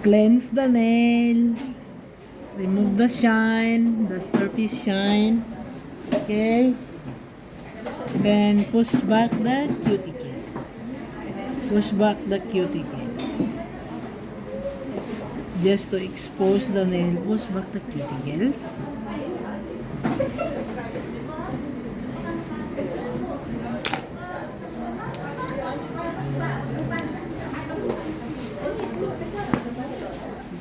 Cleanse the nail. Remove the shine, the surface shine. Okay. Then push back the cuticle. Push back the cuticle. Just to expose the nail, push back the cuticles.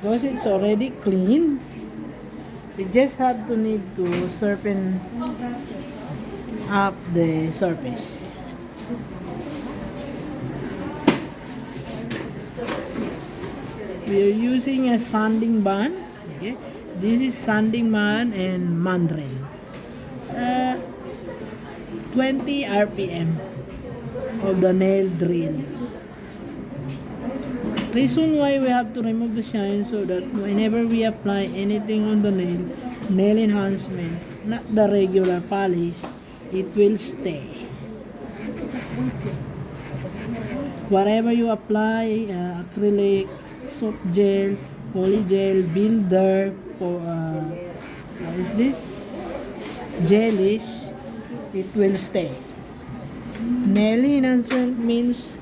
Because it's already clean, we just have to need to sharpen up the surface. We are using a sanding band. Okay, this is sanding band and mandrel. 20 RPM of the nail drill. Reason why we have to remove the shine, so that whenever we apply anything on the nail enhancement, not the regular polish, it will stay. Whatever you apply, acrylic, soft gel, poly gel, builder, what is this? Gelish, it will stay. Nail enhancement means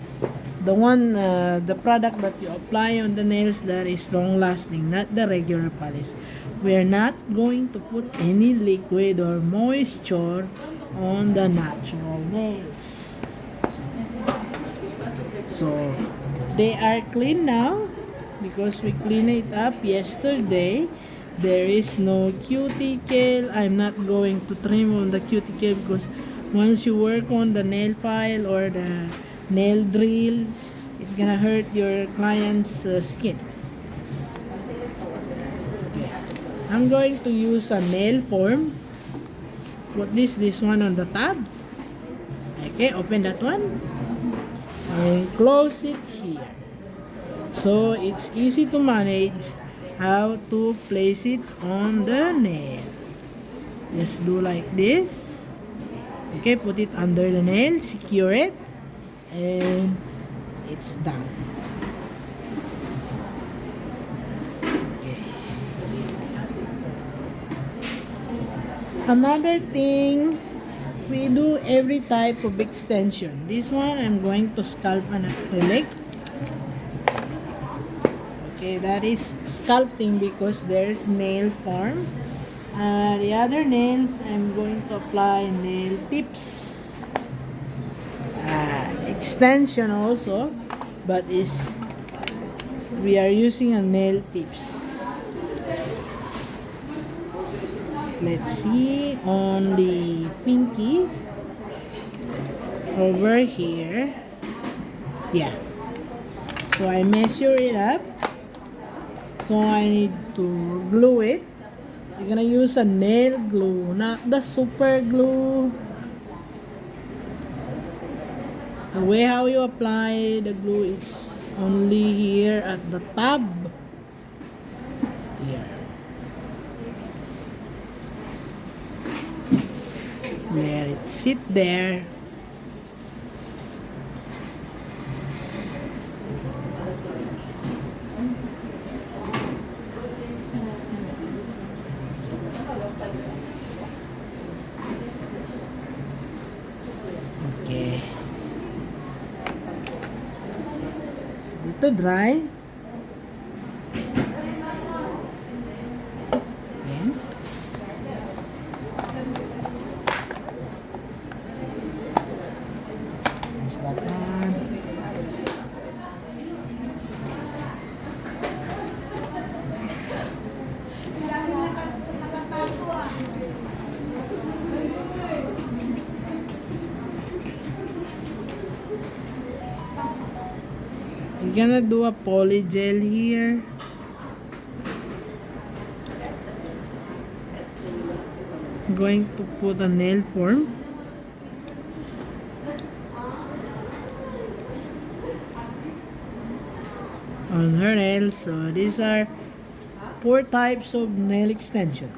the product that you apply on the nails that is long lasting, not the regular polish. We are not going to put any liquid or moisture on the natural nails. So they are clean now because we cleaned it up yesterday. There is no cuticle. I'm not going to trim on the cuticle because once you work on the nail file or the nail drill, it's gonna hurt your client's skin. Okay. I'm going to use a nail form. Put this one on the tab. Okay, open that one and close it here. So it's easy to manage how to place it on the nail. Just do like this. Okay, put it under the nail, secure it, and it's done. Okay. Another thing, we do every type of extension. This one, I'm going to scalp an acrylic. Okay, that is sculpting because there's nail form. The other nails, I'm going to apply nail tips. Extension also, but we are using a nail tips. Let's see on the pinky over here. Yeah, so I measure it up, so I need to glue it. You're gonna use a nail glue, not the super glue. The way how you apply the glue is only here at the tab. Here. Let it sit there. Okay. Ito dry. Then, use that one. You're gonna do a poly gel here. I'm going to put a nail form. On her nails. So these are 4 types of nail extension.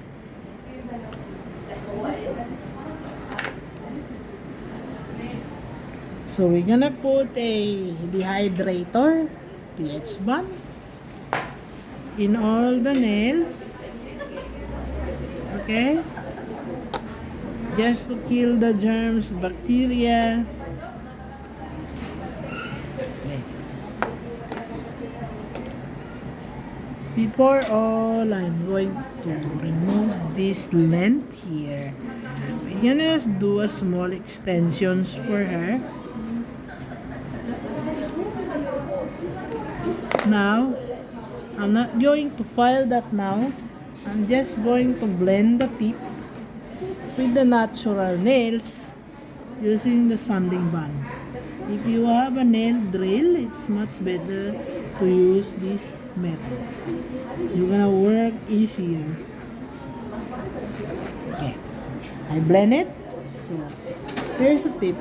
So we're gonna put a dehydrator, pH bond. in all the nails. Okay? Just to kill the germs, bacteria. Okay. Before all, I'm going to remove this length here. We're gonna do a small extensions for her. Now, I'm not going to file that now. I'm just going to blend the tip with the natural nails using the sanding band. If you have a nail drill, it's much better to use this method. You're gonna work easier. Okay, I blend it. So here's a tip.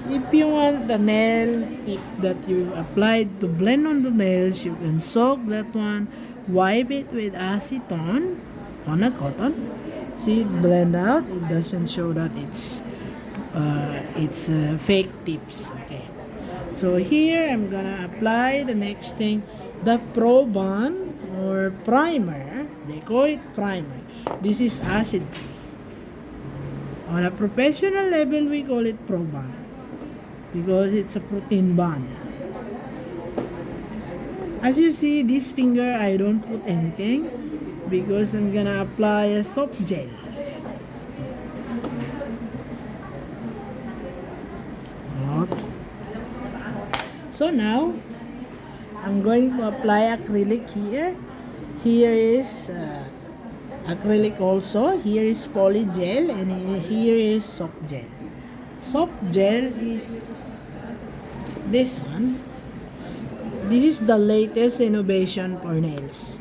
If you want the nail tip that you applied to blend on the nails, you can soak that one, wipe it with acetone on a cotton. See it blend out. It doesn't show that it's fake tips. Okay. So here I'm gonna apply the next thing, the Pro Bond or primer. They call it primer. This is acid free. On a professional level, we call it Pro Bond because it's a protein bond. As you see, this finger I don't put anything because I'm gonna apply a soft gel. Okay. So now I'm going to apply acrylic here. Here is acrylic also. Here is poly gel and here is soft gel. Soft gel is this one. This is the latest innovation for nails.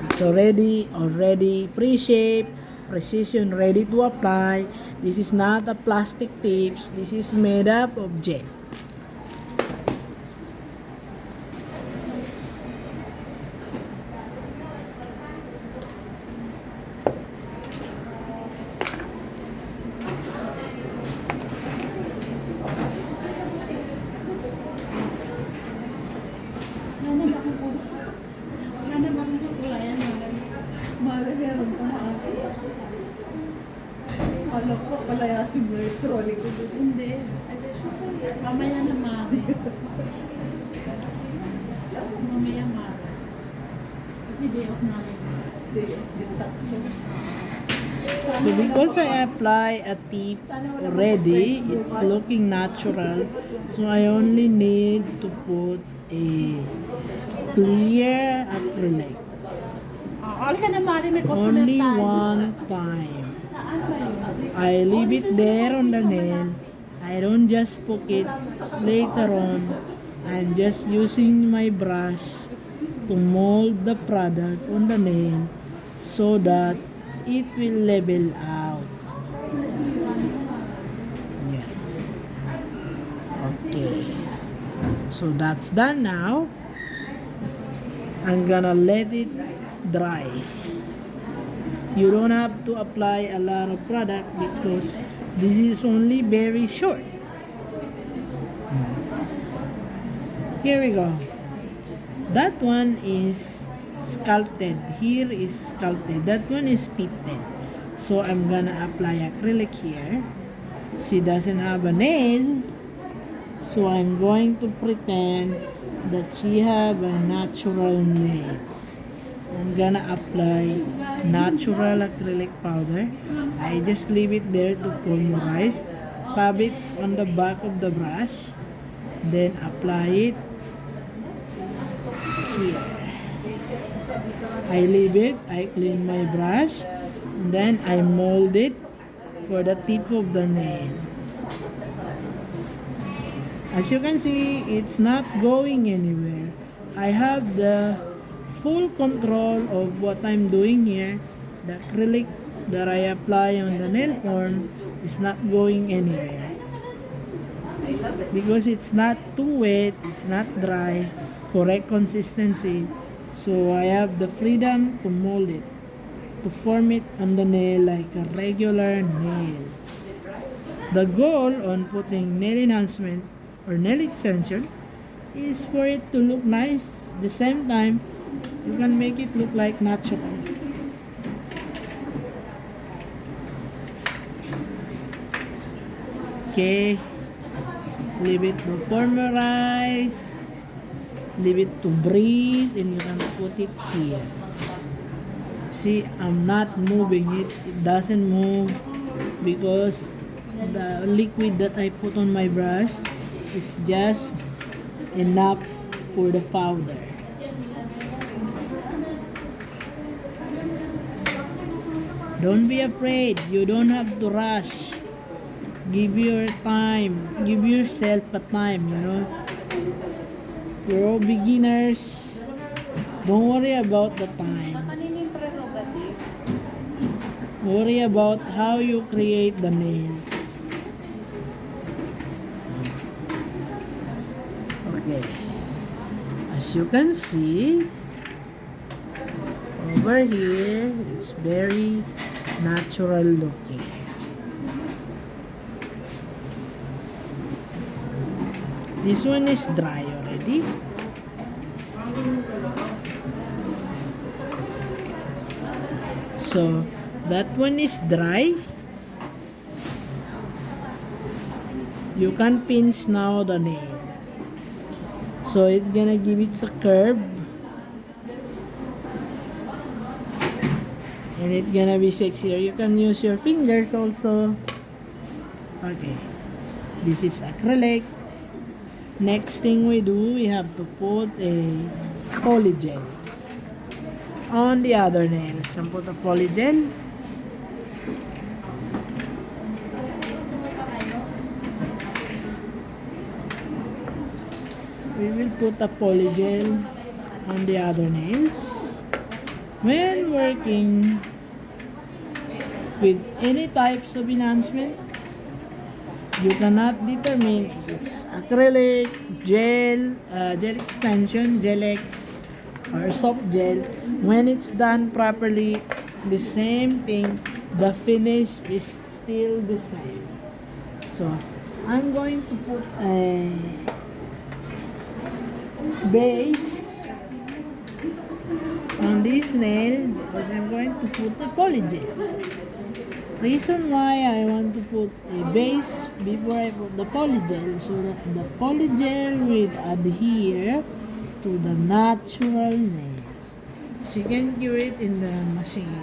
It's already pre-shaped, precision, ready to apply. This is not a plastic tips. This is made up of gel. Alam ko, palayasin mo yung trolley ko doon. Hindi. Mamaya na, Mami. Mamaya, Mami. Kasi day off namin. Day off din tatlo. So because I apply a tip already, it's looking natural. So I only need to put a clear acrylic. Alin ka na, Mari, may customer Only tayo. one time. Saan ba yun? I leave it there on the nail. I don't just poke it later on. I'm just using my brush to mold the product on the nail so that it will level out. Yeah. Okay. So that's done now. I'm gonna let it dry. You don't have to apply a lot of product because this is only very short. Here we go. That one is sculpted. Here is sculpted. That one is tipped. So I'm gonna apply acrylic here. She doesn't have a nail. So I'm going to pretend that she have a natural nails. I'm gonna apply natural acrylic powder. I just leave it there to polymerize. Rub it on the back of the brush. Then apply it here. I leave it. I clean my brush. And then I mold it for the tip of the nail. As you can see, it's not going anywhere. I have the full control of what I'm doing here. The acrylic that I apply on the nail form is not going anywhere because it's not too wet, it's not dry, correct consistency. So I have the freedom to mold it, to form it on the nail like a regular nail. The goal on putting nail enhancement or nail extension is for it to look nice, at the same time You can make it look like natural. Okay. Leave it to polymerize. Leave it to breathe, and you can put it here. See, I'm not moving it. It doesn't move because the liquid that I put on my brush is just enough for the powder. Don't be afraid. You don't have to rush. Give your time. Give yourself a time, you know. We're all beginners. Don't worry about the time. Kanining prerogative. Worry about how you create the nails. Okay. As you can see, over here, it's very natural looking. This one is dry already. So, that one is dry. You can pinch now the nail. So, it's gonna give it a curve. And it's gonna be sexier. You can use your fingers also. Okay. This is acrylic. Next thing we do, we have to put a polygel on the other nails. And put a polygel. We will put a polygel on the other nails. When working with any types of enhancement, you cannot determine if it's acrylic, gel, gel extension, gel X, or soft gel. When it's done properly, the same thing, the finish is still the same. So, I'm going to put a base on this nail because I'm going to put a polygel. Reason why I want to put a base before I put the polygel, so that the polygel will adhere to the natural nails. So you can do it in the machine,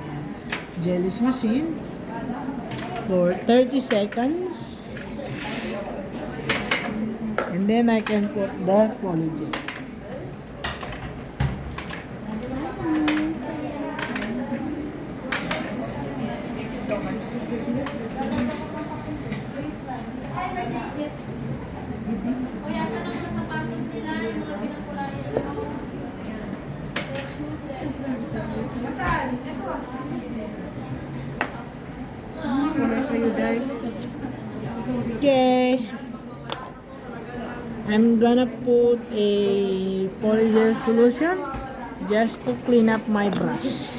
gelish machine, for 30 seconds, and then I can put the polygel. Okay, I'm gonna put a polygel solution just to clean up my brush.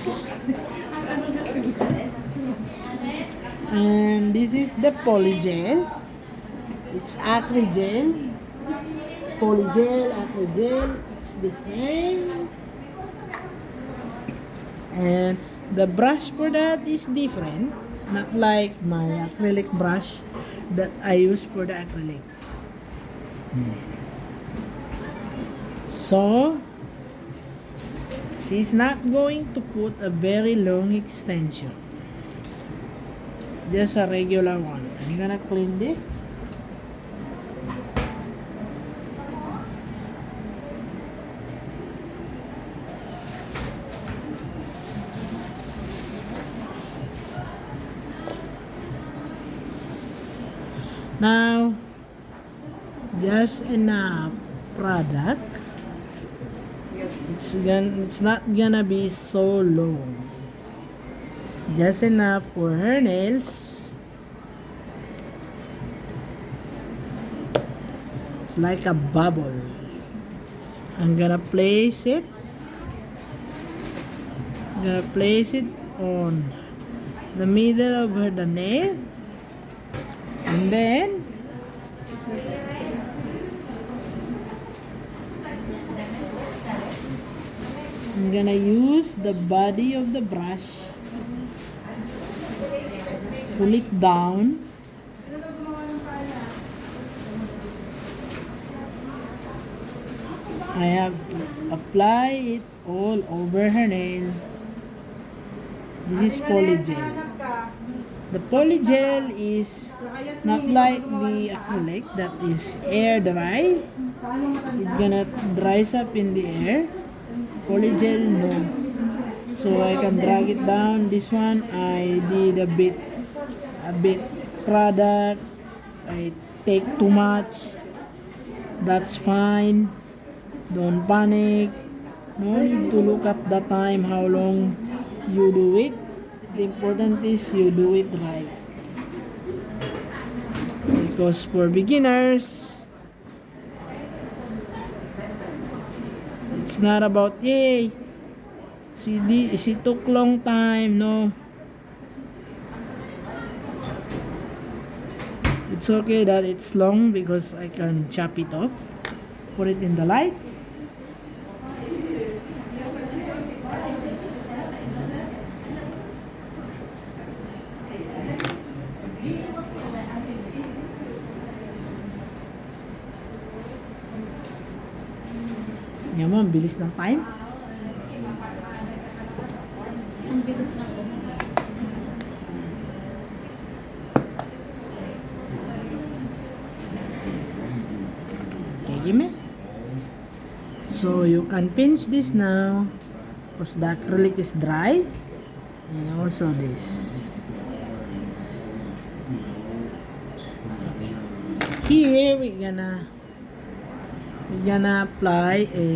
And this is the polygel. It's acrygel, polygel, acrygel. It's the same. And the brush for that is different, not like my acrylic brush that I use for the acrylic. So, she's not going to put a very long extension, just a regular one. I'm gonna clean this. Now, just enough product. It's not gonna be so long. Just enough for her nails. It's like a bubble. I'm gonna place it. I'm gonna place it on the middle of the nail. And then I'm gonna use the body of the brush, pull it down. I have to apply it all over her nail. This is polygel. The polygel is not like the acrylic that is air dry. It's gonna dries up in the air. Polygel, no. So I can drag it down. This one I did a bit product. I take too much. That's fine. Don't panic. No need to look up the time how long you do it. The important is you do it right. Because for beginners, it's not about, yay, she took long time. No. It's okay that it's long because I can chop it off, put it in the light. Yan mo, ang bilis ng time. Ang bilis na po. Okay, give me. So you can pinch this now because the acrylic is dry, and also this. Here we're gonna apply a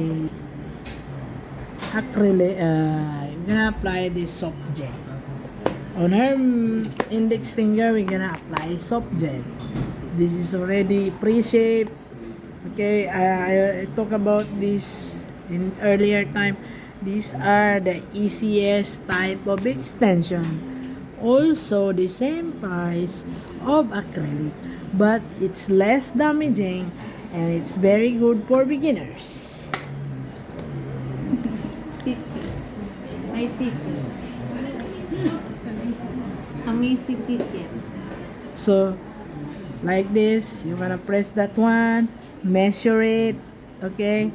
acrylic. We're gonna apply this soft gel on her index finger. We're gonna apply soft gel. This is already pre-shaped. Okay, I talk about this in earlier time. These are the easiest type of extension. Also the same price of acrylic, but it's less damaging and it's very good for beginners. Teacher. My teacher. Amazing teacher. So like this, you're gonna press that one, measure it. Okay,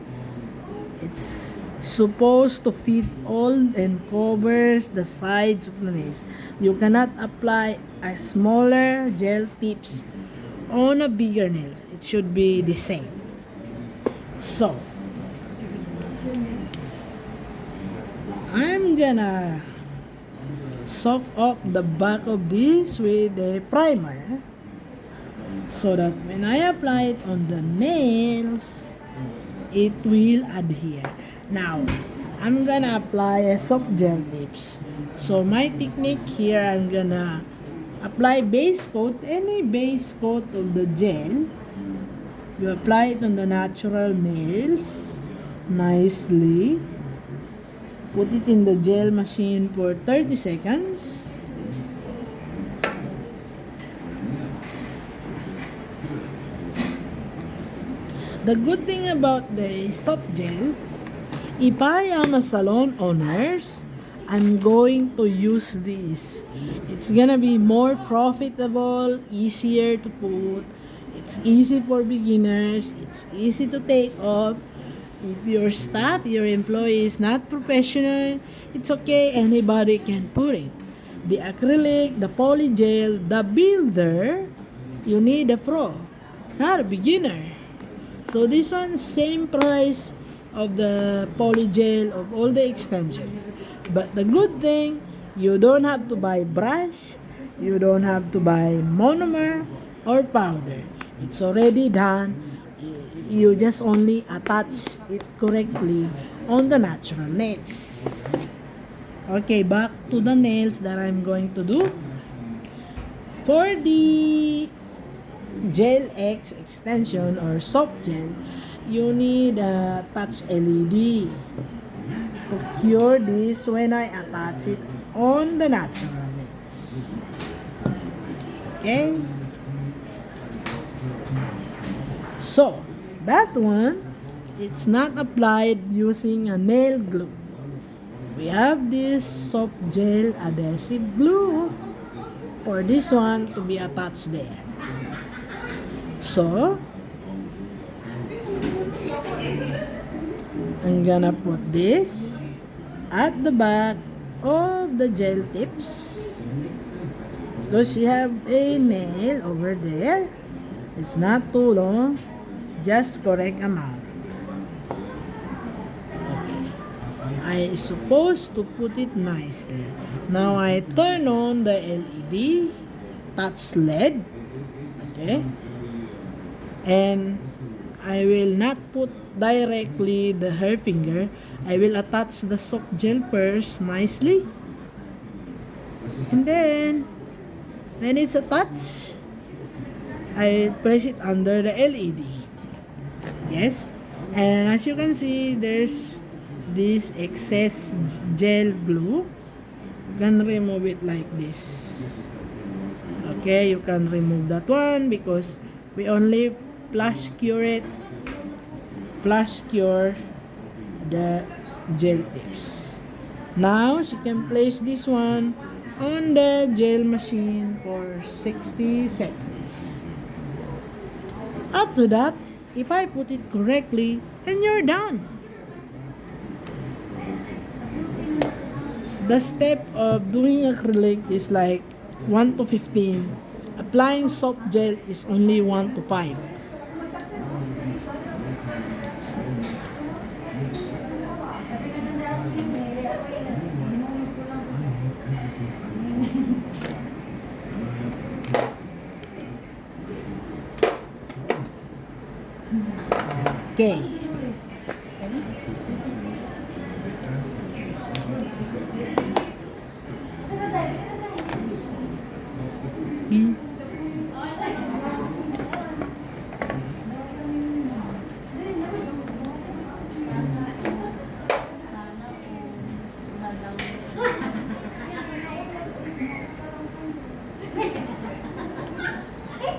it's supposed to fit all and covers the sides of the nails. You cannot apply a smaller gel tips on a bigger nails. It should be the same. So I'm gonna soak up the back of this with a primer so that when I apply it on the nails, it will adhere. Now, I'm gonna apply a soft gel tips. So my technique here, I'm gonna apply base coat, any base coat of the gel. You apply it on the natural nails nicely. Put it in the gel machine for 30 seconds. The good thing about the soft gel, if I am a salon owners, I'm going to use this. It's gonna be more profitable, easier to put. It's easy for beginners. It's easy to take off. If your staff, your employee is not professional, it's okay. Anybody can put it. The acrylic, the polygel, the builder, you need a pro, not a beginner. So this one, same price of the polygel of all the extensions. But the good thing, you don't have to buy brush, you don't have to buy monomer or powder. It's already done. You just only attach it correctly on the natural nails. Okay, back to the nails that I'm going to do. For the Gel X extension or soft gel, you need a touch LED to cure this when I attach it on the natural nails. Okay? So, that one, it's not applied using a nail glue. we have this soft gel adhesive glue for this one to be attached there. So, I'm gonna put this at the back of the gel tips because you have a nail over there. It's not too long, just correct amount. Okay, I supposed to put it nicely. Now I turn on the LED touch LED. Okay, and I will not put directly the hair finger. I will attach the soft gel first nicely, and then when it's attached, I place it under the LED. Yes, and as you can see, there's this excess gel glue. You can remove it like this. Okay, you can remove that one because we only flash cure the gel tips. Now she can place this one on the gel machine for 60 seconds. After that, if I put it correctly, and you're done. The step of doing acrylic is like 1 to 15. Applying soft gel is only 1 to 5. Okay.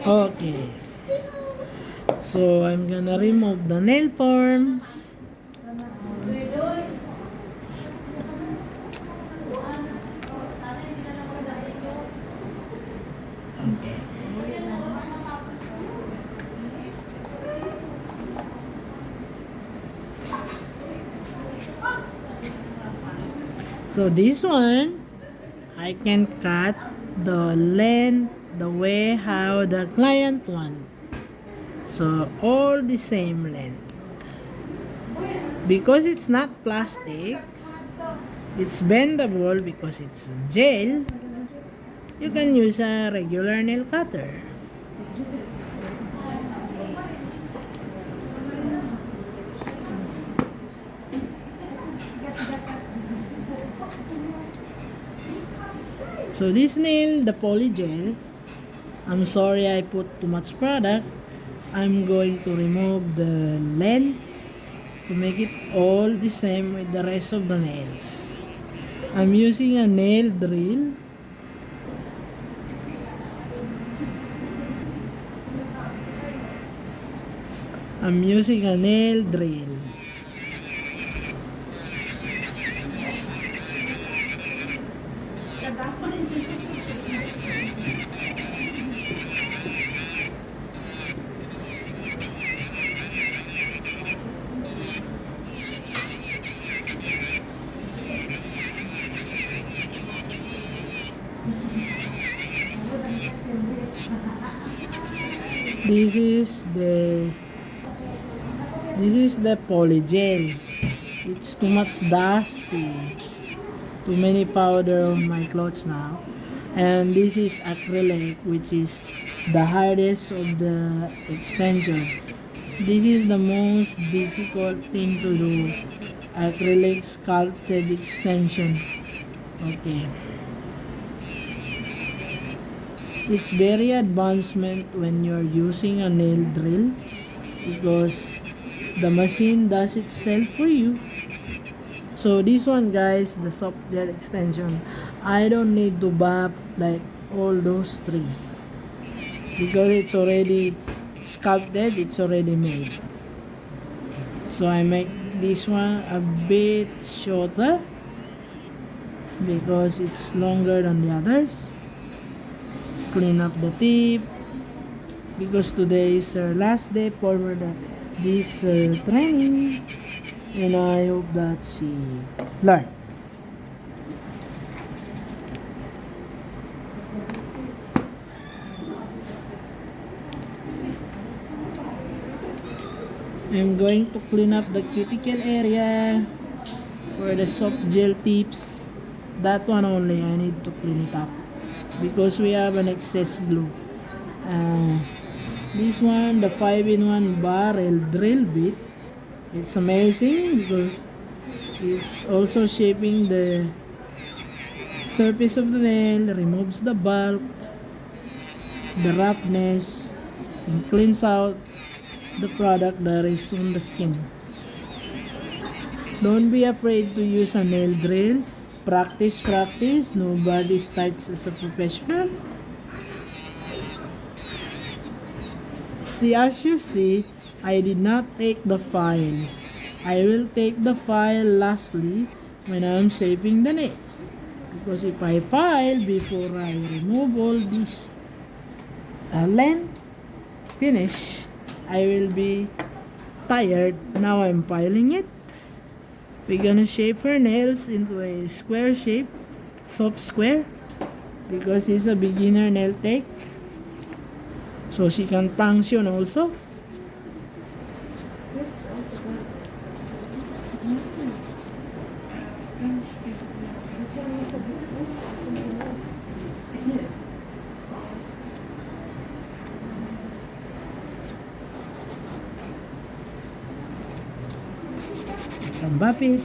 Okay. So I'm gonna remove the nail forms. Okay. So this one, I can cut the length the way how the client want. So all the same length. Because it's not plastic, it's bendable because it's gel, you can use a regular nail cutter. So this nail, the poly gel, I'm sorry I put too much product. I'm going to remove the length to make it all the same with the rest of the nails. I'm using a nail drill. I'm using a nail drill. This is the polygel. It's too much dusty. Too many powder on my clothes now. And this is acrylic, which is the hardest of the extension. This is the most difficult thing to do. Acrylic sculpted extension. Okay. It's very advancement when you're using a nail drill because the machine does itself for you. So this one, guys, the soft gel extension, I don't need to buff like all those three because it's already sculpted, it's already made. So I make this one a bit shorter because it's longer than the others. Clean up the tip because today is our last day for this training, and I hope that she learn. I'm going to clean up the cuticle area for the soft gel tips. That one only I need to clean it up because we have an excess glue. This one, the 5-in-1 barrel drill bit, it's amazing because it's also shaping the surface of the nail, removes the bulk, the roughness, and cleans out the product that is on the skin. Don't be afraid to use a nail drill. Practice, practice. Nobody starts as a professional. See, as you see, I did not take the file. I will take the file lastly when I'm shaping the nails. Because if I file before I remove all this length finish, I will be tired. Now I'm filing it. We're gonna shape her nails into a square shape, soft square, because it's a beginner nail tech. So she can function also. Can buff it.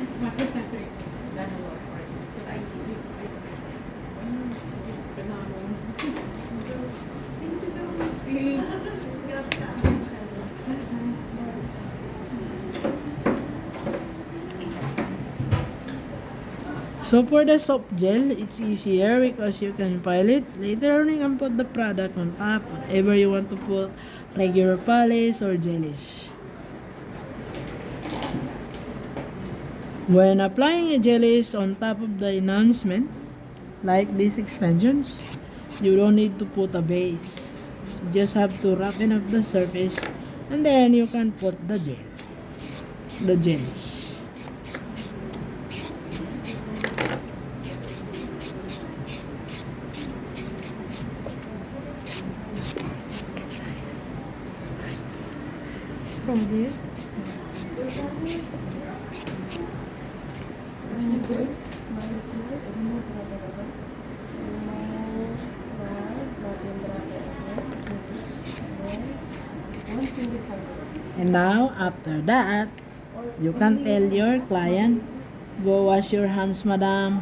It's my first time doing that a lot, right? Because I used to do it. Banana. Thank you so much. So for the soft gel, it's easier because you can file it. Later on, you can put the product on top, whatever you want to put, regular polish or gelish. When applying a gelish on top of the enhancement, like these extensions, you don't need to put a base. You just have to roughen up the surface and then you can put the gelish. From here? And now, after that, you can tell your client, go wash your hands, madam.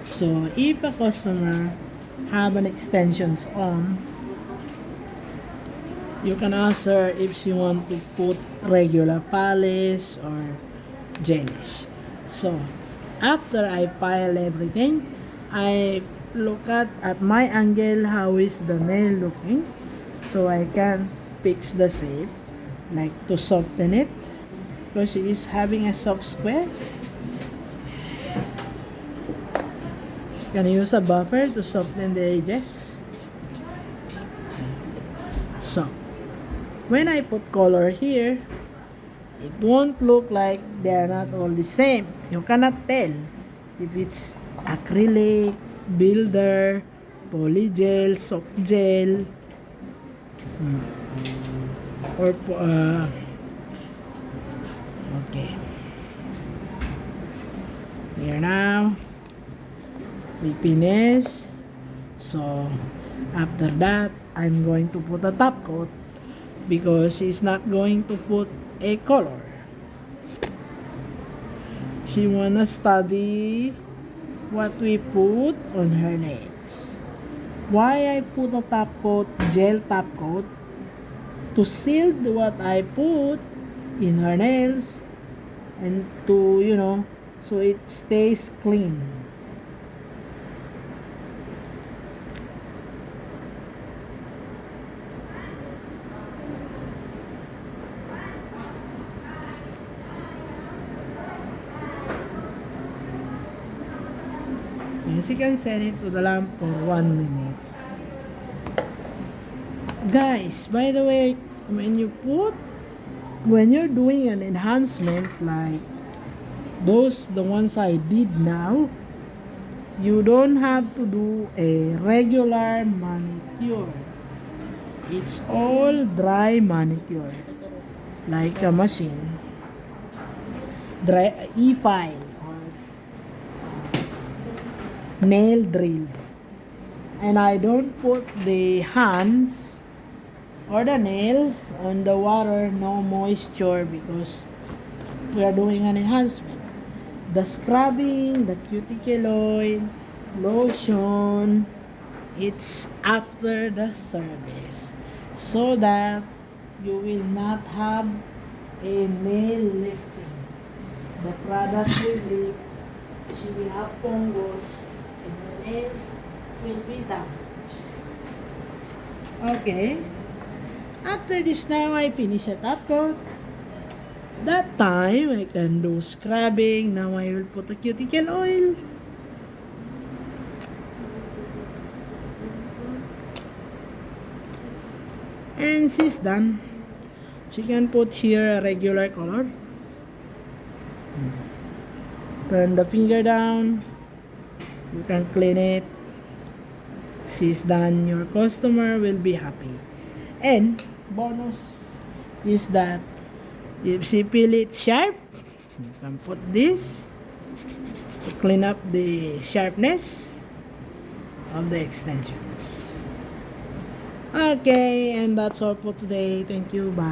So, if a customer have an extensions on, you can ask her if she want to put regular polish or gelish. So, after I file everything, I look at my angle how is the nail looking, so I can fix the shape, like to soften it, because she is having a soft square. You can use a buffer to soften the edges. So, when I put color here, it won't look like they are not all the same. You cannot tell if it's acrylic, builder, polygel, soft gel, or okay. Here now, we finish. So after that, I'm going to put a top coat because she's not going to put a color. She wanna study what we put on her nails. Why I put a top coat, gel top coat? To seal what I put in her nails and to, so it stays clean. Yes, you can set it to the lamp for 1 minute. Guys, by the way, when you're doing an enhancement like the ones I did now, you don't have to do a regular manicure. It's all dry manicure, like a machine, dry e-file or nail drill. And I don't put the hands or the nails on the water, no moisture, because we are doing an enhancement. The scrubbing, the cuticle oil, lotion, it's after the service, so that you will not have a nail lifting. The product will leak, she will have fungus, and her nails will be damaged. Okay. After this now, I finish a top coat. That time, I can do scrubbing. Now I will put a cuticle oil. And she's done. She can put here a regular color. Turn the finger down. You can clean it. She's done. Your customer will be happy. And bonus is that if she feel it sharp, you can put this to clean up the sharpness of the extensions. Okay, and that's all for today. Thank you. Bye.